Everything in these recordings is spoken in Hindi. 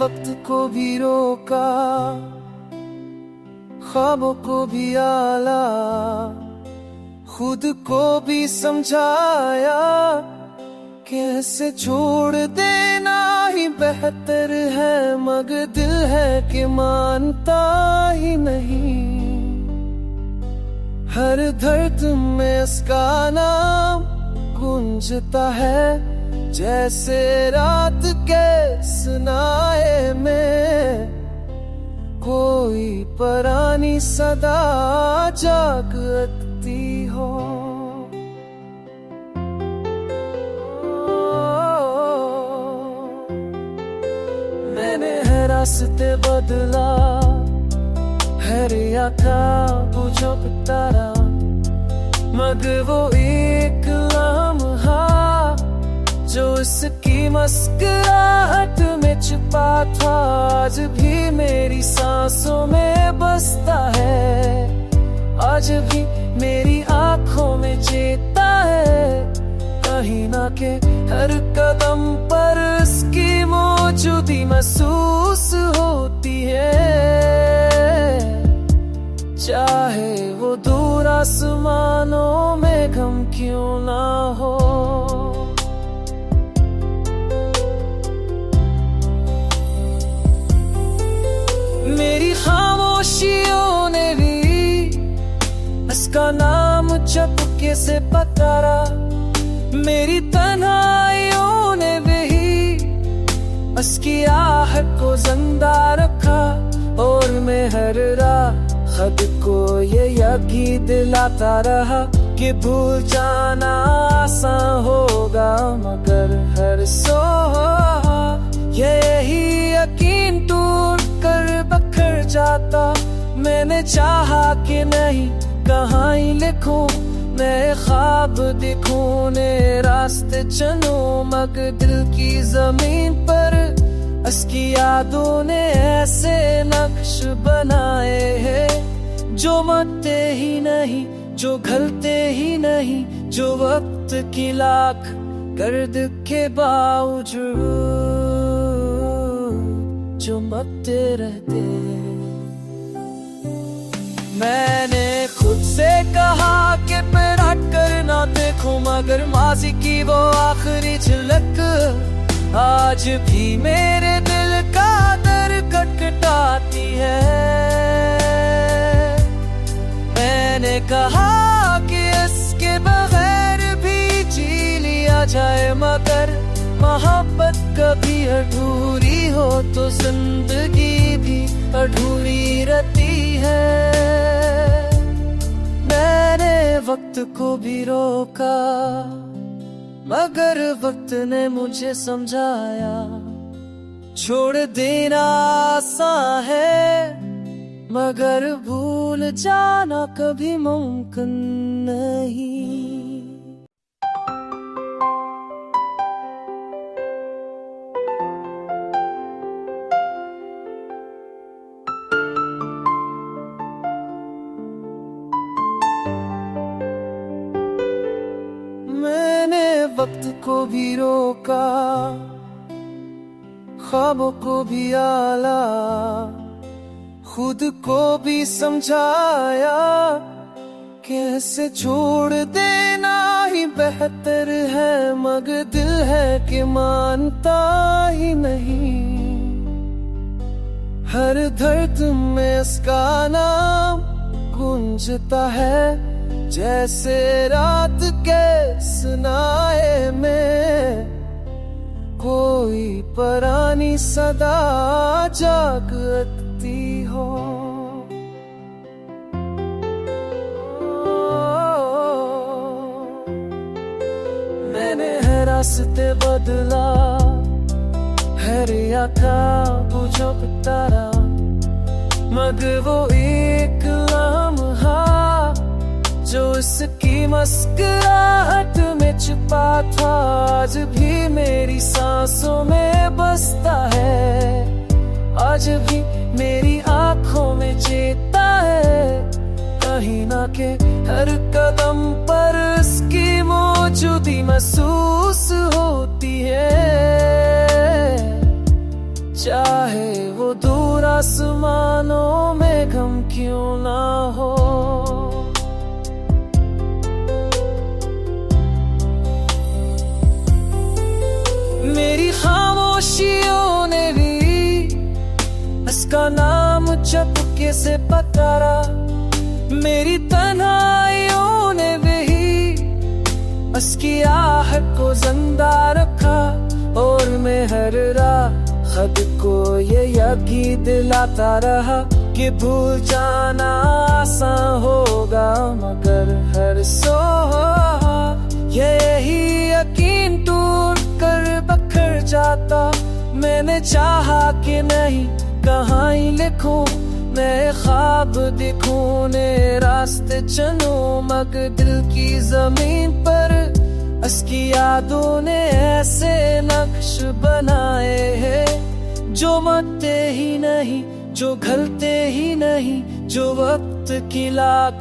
वक्त को भी रोका, ख्वाबों को भी आला, खुद को भी समझाया, कैसे छोड़ देना ही बेहतर है, मगर दिल है कि मानता ही नहीं। हर दर्द में उसका नाम गूंजता है, जैसे रात के सुनाए में कोई पुरानी सदा जागती हो। मैंने है रास्ते बदला, है रिया था बुझो तारा, मगर वो एक लम्हा जो उसकी मुस्कुराहट में छुपा था, आज भी मेरी सांसों में बसता है, आज भी मेरी आंखों में चेता है। कहीं ना के हर कदम पर उसकी मौजूदगी महसूस होती है, चाहे वो दूर आसमानों में गम क्यों ना हो। मेरी खामोशियों ने भी उसका नाम चुपके से पुकारा, मेरी तन्हाइयों ने भी उसकी आहट को जिंदा रखा, और मैं हर रात खुद को ये यकीन दिलाता रहा कि भूल जाना आसान होगा, मगर हर यही यकीन टूट कर बखर जाता। मैंने चाहा कि नहीं कहाँ ही लिखूं, मैं ख्वाब दिखूं, ने रास्ते चलूं, मगर दिल की जमीन पर उसकी यादों ने ऐसे नक्श बनाए हैं, जो मरते ही नहीं, जो घलते ही नहीं, जो वक्त की लाख गर्द के बावजूद जो मरते रहते। मैंने खुद से कहा कि मैं हट कर ना देखूं, मगर माजी की वो आखिरी झलक आज भी मेरे दिल का दर खटखटाती है। मैंने कहा कि इसके बगैर भी जी लिया जाए, मगर मोहब्बत कभी अधूरी हो तो जिंदगी भी अधूरी रहती है। मैंने वक्त को भी रोका, मगर वक्त ने मुझे समझाया, छोड़ देना आसान है, मगर भूल जाना कभी मुमकिन नहीं। मैंने वक्त को भी रोका, ख्वाबों को भी आला, खुद को भी समझाया, कैसे छोड़ देना ही बेहतर है, मगर दिल है कि मानता ही नहीं। हर दर्द में उसका नाम गूंजता है, जैसे रात के सुनाए में कोई पुरानी सदा जागती हो। मैंने है रास्ते बदला, है रिया था बुझो तारा, मगर वो एक लम्हा जो उसकी मुस्कुराहट में छुपा था, आज भी मेरी सांसों में बसता है, आज भी मेरी आंखों में चेता है। कहीं ना के हर कदम पर उसकी मौजूदगी महसूस होती है, चाहे क्यों ना हो। मेरी खामोशियों ने भी उसका नाम चुपके से पकड़ा, मेरी तन्हाइयों ने भी उसकी आहट को जिंदा रखा। और मैं हर रात खुद को ये यकीन दिलाता रहा कि भूल जाना आसान होगा, मगर हर यही यकीन टूट कर बिखर जाता। मैंने चाहा कि नहीं कहाँ ही लिखूं, नए ख्वाब दिखूं, नए रास्ते चलूं, मगर दिल की जमीन पर उसकी यादों ने ऐसे नक्श बनाए हैं जो मरते ही नहीं, जो घलते ही नहीं, जो वक्त की लाख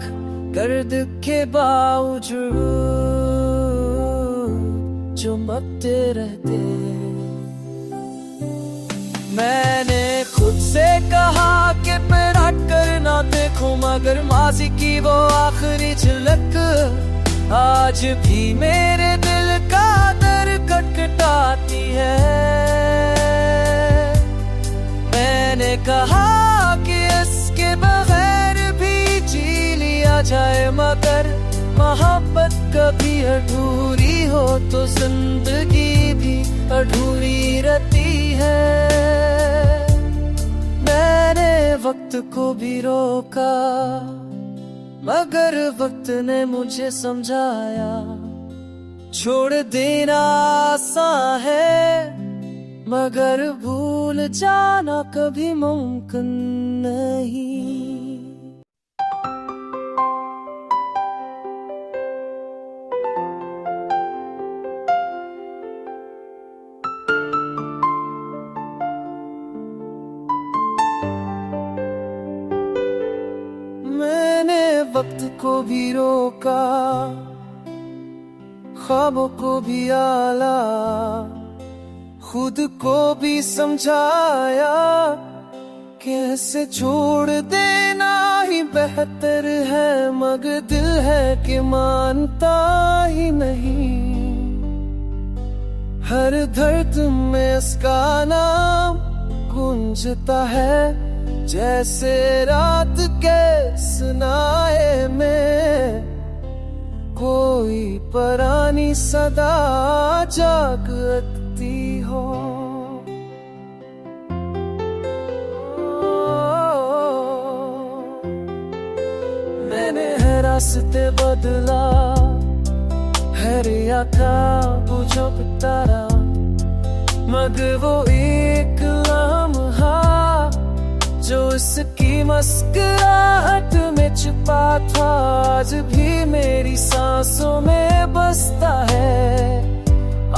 गर्द के बावजूद जो मरते रहते। मैंने खुद से कहा कि मैं हट कर ना देखूं, मगर माजी की वो आखिरी झलक आज भी मेरे दिल का दर खटखटाती है। मैंने कहा कि इसके बगैर भी जी लिया जाए, मगर मोहब्बत कभी अधूरी हो तो जिंदगी भी अधूरी रहती है। मैंने वक्त को भी रोका, मगर वक्त ने मुझे समझाया छोड़ देना आसान है, मगर भूल जाना कभी मुमकिन नहीं। मैंने वक्त को भी रोका, ख्वाबों को भी आला, खुद को भी समझाया कि ऐसे छोड़ देना ही बेहतर है, मगर दिल है कि मानता ही नहीं। हर दर्द में इसका नाम गूंजता है, जैसे रात के सुनाए में कोई पुरानी सदा जागती हो। मैंने है रास्ते बदला, है रिया का बुझो तारा, मगर वो एक लम्हा जो इसकी मुस्कुराहट में छुपा था, आज भी मेरी सांसों में बसता है,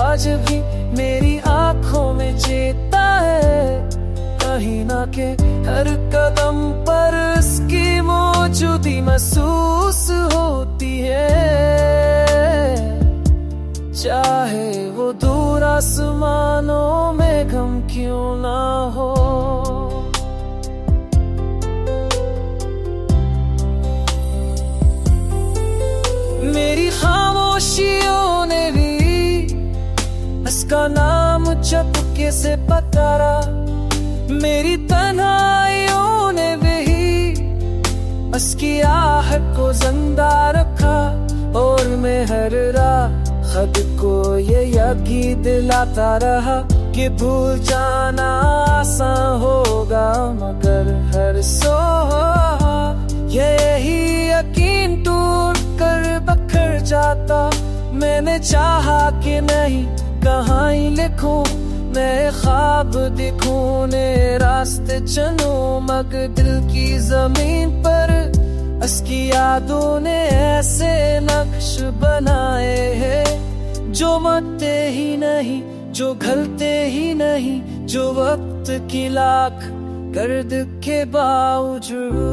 आज भी मेरी आंखों में चेता है। कहीं ना के हर कदम पर उसकी मौजूदगी महसूस होती है, चाहे वो दूर आसमानों में गम क्यों ना हो। मेरी खामोशियों ने भी उसका नाम चुपके से पकड़ा, मेरी तन्हाइयों ने भी उसकी आहट को जिंदा रखा। और मैं हर रात खुद को ये यकीन दिलाता रहा कि भूल जाना आसान होगा, मगर हर यही यकीन टूट कर बिखर जाता। मैंने चाहा कि नहीं कहाँ ही लिखूं, नए ख्वाब दिखूं, नए रास्ते चलूं, मगर दिल की जमीन पर उसकी यादों ने ऐसे नक्श बनाए हैं जो मरते ही नहीं, जो घलते ही नहीं, जो वक्त की लाख गर्द के बावजूद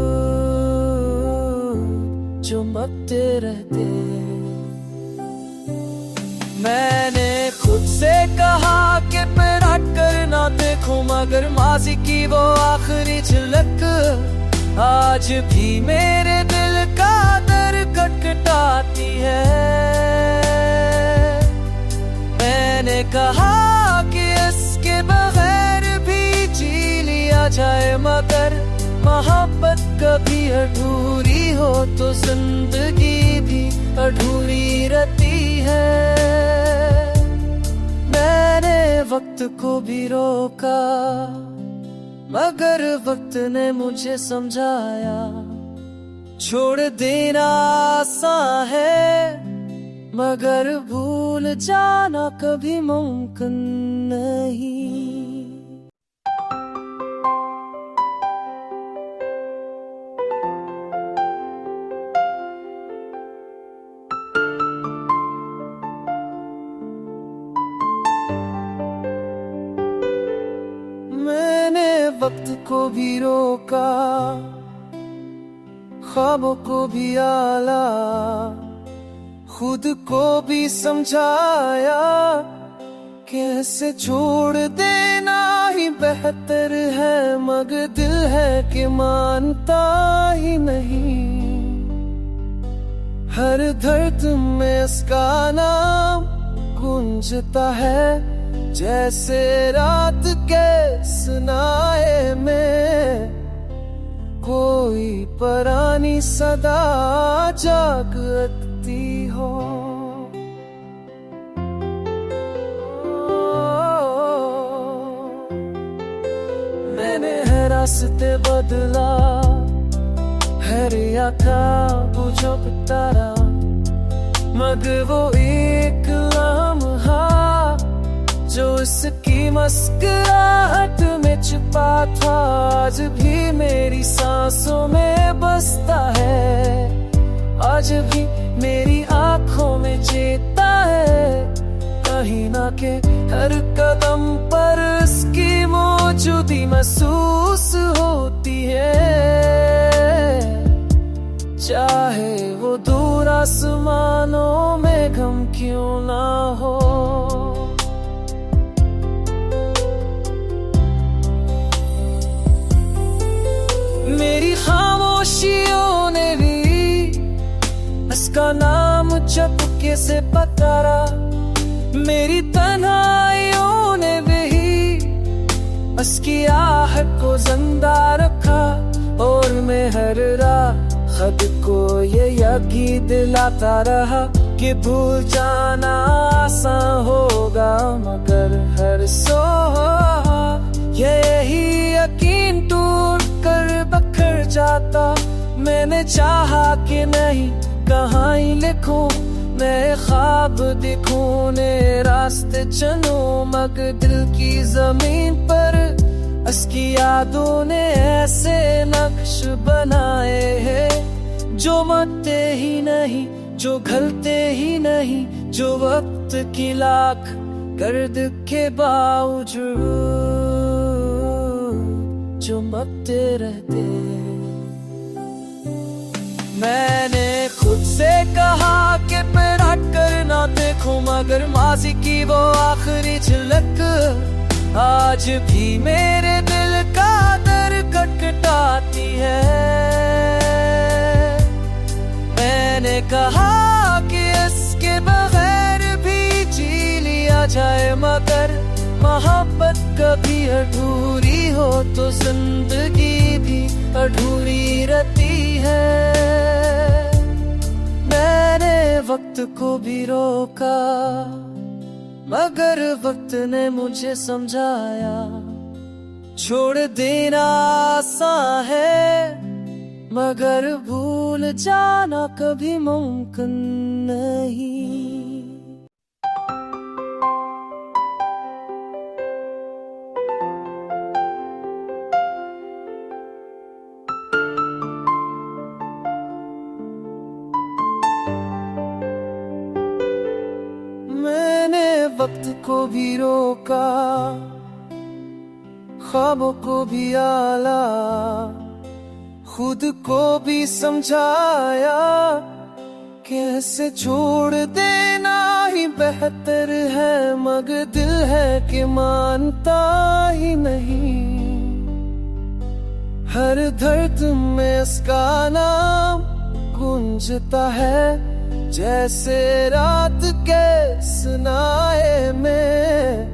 जो मरते रहते। मैंने खुद से कहा कि मैं हट कर ना देखूं, मगर माजी की वो आखिरी झलक आज भी मेरे दिल का दर खटखटाती है। मैंने कहा कि इसके बगैर भी जी लिया जाए, मगर मोहब्बत कभी अधूरी हो तो जिंदगी भी अधूरी रहती है। मैंने वक्त को भी रोका, मगर वक्त ने मुझे समझाया, छोड़ देना आसान है मगर भूल जाना कभी मुमकिन नहीं। मैंने वक्त को भी रोका, ख्वाबों को भी आला, खुद को भी समझाया, कैसे छोड़ देना ही बेहतर है मगर दिल है कि मानता ही नहीं। हर दर्द में इसका नाम गूंजता है, जैसे रात के सनाए में कोई पुरानी सदा जागती हो। मैंने है रास्ते बदला, है रिया था बुझो तारा, मगर वो एक लम्हा जो इसकी मुस्कुराहट में छुपा था, आज भी मेरी सांसों में बसता है, आज भी मेरी आंखों में जीता है। कहीं ना के हर कदम पर उसकी मौजूदगी महसूस होती है, चाहे वो दूर आसमानों में गम क्यों ना हो। मेरी खामोशियों ने भी उसका नाम चुपके से पकारा, मेरी तन्हाइयों ने भी उसकी आहट को जिंदा रखा, और मैं हर रात खुद को ये यकीन दिलाता रहा कि भूल जाना आसान होगा मगर हर सो यही यकीन टूट कर बखर जाता। मैंने चाहा कि नहीं कहाँ ही लिखूं, मैं ख्वाब दिखूं, ने रास्ते चुनूं, मगर दिल की जमीन पर उसकी यादों ने ऐसे नक्श बनाए हैं जो मरते ही नहीं, जो घलते ही नहीं, जो वक्त की लाख गर्द के बावजूद जो मरते रहते। मैंने खुद से कहा कि फिर हट कर ना देखूं, मगर माजी की वो आखिरी झलक आज भी मेरे दिल का दर खटखटाती है। मैंने कहा कि इसके बगैर भी जी लिया जाए, मगर मोहब्बत कभी अधूरी हो तो जिंदगी भी अधूरी रहती है। मैंने वक्त को भी रोका, मगर वक्त ने मुझे समझाया, छोड़ देना आसान है मगर भूल जाना कभी मुमकिन नहीं। मैंने वक्त को भी रोका, ख्वाबों को भी आला, खुद को भी समझाया, कैसे छोड़ देना ही बेहतर है मगर दिल है कि मानता ही नहीं। हर दर्द में उसका नाम गूंजता है, जैसे रात के सनाए में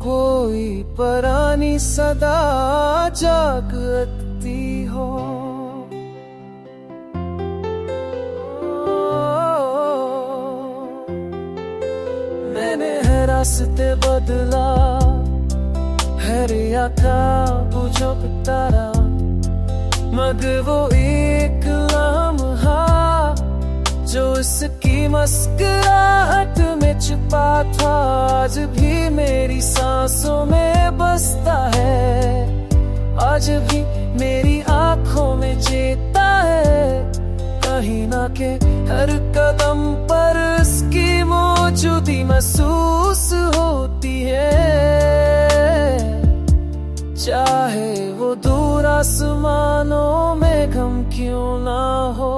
कोई पुरानी सदा जागती हो। मैंने है रास्ते बदला है रिया का बुझो तारा, मगर वो एक लम्हा जो उसकी मुस्कुराहट में छुपा था, आज भी मेरी सांसों में बसता है, आज भी मेरी आंखों में जीता है। कहीं ना के हर कदम पर उसकी मौजूदगी महसूस होती है, चाहे वो दूर आसमानों में गम क्यों ना हो।